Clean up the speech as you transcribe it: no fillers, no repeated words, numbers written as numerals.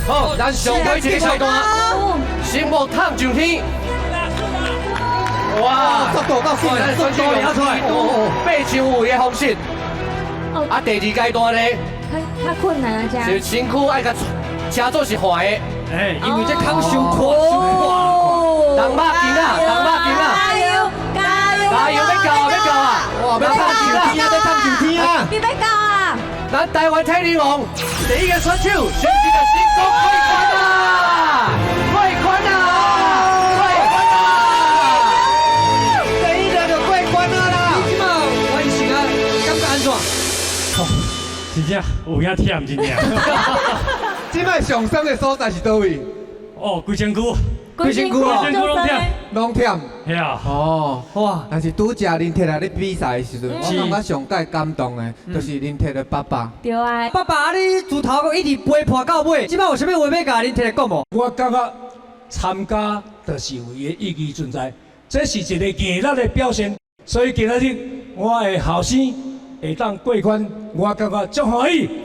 好，咱上尾一个桥段，心目探上天。哇，速度够快，咱选手用出来，8千五的方式。啊，第二阶段呢，较困难啊，这样。是身躯爱甲车座是滑的，哎，因为这康伤宽，人肉筋啊，人肉筋啊，加油，加油！加油，要到啊，要到啊！哇，要探上天啊，要探上天啊！你要到啊！咱台湾体力王第一个选手，选择的成功过关啊！过关啊！过关啊！第一个就过关了啦！即马完成啊，感觉安怎？真正有影忝，真正。即摆上酸的所在是倒位？哦，规身躯，规身躯啊，拢忝。系啊，哦，哇，但是拄则林铁来咧比赛的时阵，我感觉上界感动的，就是林铁的爸爸。对啊。爸爸，你自头一直陪伴到尾，即摆有啥物话要甲恁摕来讲无？我感觉参加就是有伊的意义存在，这是一个硬力的表现。所以今仔日我的后生会当过关，我感觉足欢喜。